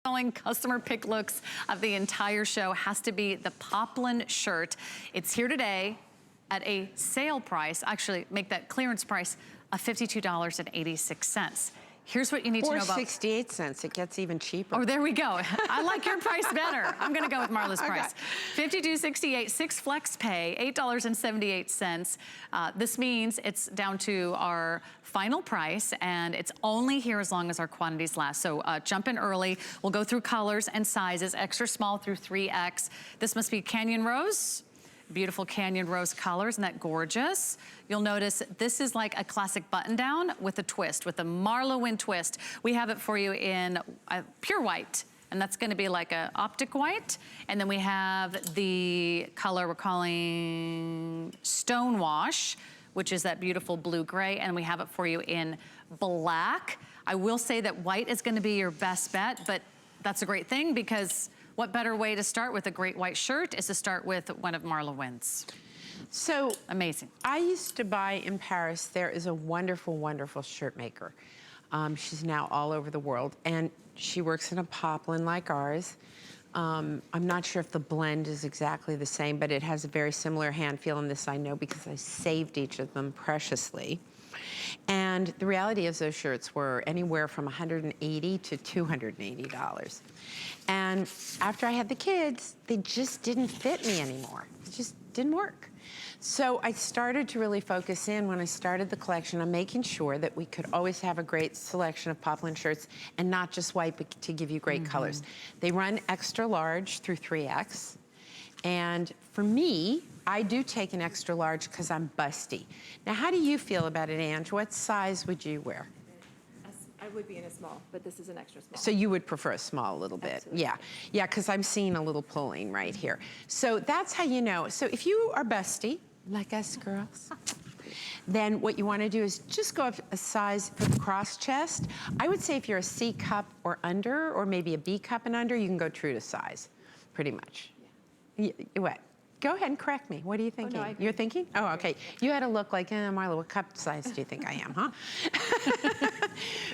Customer pick looks of the entire show has to be the Poplin shirt. It's here today at a sale price, actually make that clearance price of $52.86. Here's what you need to know about— 68 cents, it gets even cheaper. Oh, there we go. I like your price better. I'm gonna go with Marla's price. $52.68, 6 flex pay, $8.78. This means it's down to our final price, and it's only here as long as our quantities last. So jump in early. We'll go through colors and sizes, extra small through 3X. This must be Canyon Rose. Beautiful Canyon Rose colors, isn't that gorgeous? You'll notice this is like a classic button down with a twist, with a MarlaWynne twist. We have it for you in pure white, and that's gonna be like a optic white. And then we have the color we're calling Stonewash, which is that beautiful blue gray, and we have it for you in black. I will say that white is gonna be your best bet, but that's a great thing because what better way to start with a great white shirt is to start with one of MarlaWynne's. So amazing. I used to buy in Paris. There is a wonderful, wonderful shirt maker. She's now all over the world, and she works in a poplin like ours. I'm not sure if the blend is exactly the same, but it has a very similar hand feel in this, I know, because I saved each of them preciously. And the reality is those shirts were anywhere from $180 to $280. And after I had the kids, they just didn't fit me anymore. It just didn't work. So I started to really focus in when I started the collection on making sure that we could always have a great selection of poplin shirts and not just white, but to give you great colors. They run extra large through 3X. And for me, I do take an extra large because I'm busty. Now, how do you feel about it, Ange? What size would you wear? I would be in a small, but this is an extra small. So you would prefer a small a little bit? Absolutely. Yeah, yeah, because I'm seeing a little pulling right here. So that's how you know. So if you are busty, like us girls, then what you want to do is just go up a size for the cross chest. I would say if you're a C cup or under, or maybe a B cup and under, you can go true to size, pretty much. Yeah. What? Go ahead and correct me. What are you thinking? Oh, no, You're thinking? Oh, okay. You had a look like, Marla, what cup size do you think I am, huh?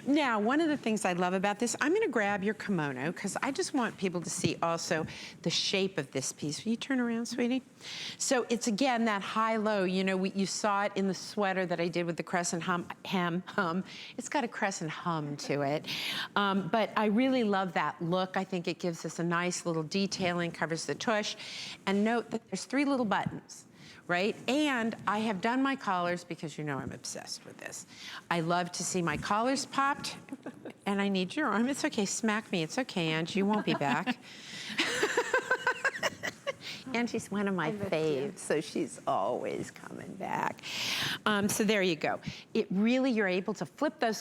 Now, one of the things I love about this, I'm gonna grab your kimono because I just want people to see also the shape of this piece. Will you turn around, sweetie? So it's, again, that high-low. You know, you saw it in the sweater that I did with the crescent hem. It's got a crescent hum to it. But I really love that look. I think it gives us a nice little detailing, covers the tush. And note that there's 3 little buttons, right? And I have done my collars because you know I'm obsessed with this. I love to see my collars popped, and I need your arm. It's okay, smack me. It's okay, Angie, you won't be back. Angie's one of my faves, so she's always coming back. So there you go. It really, you're able to flip those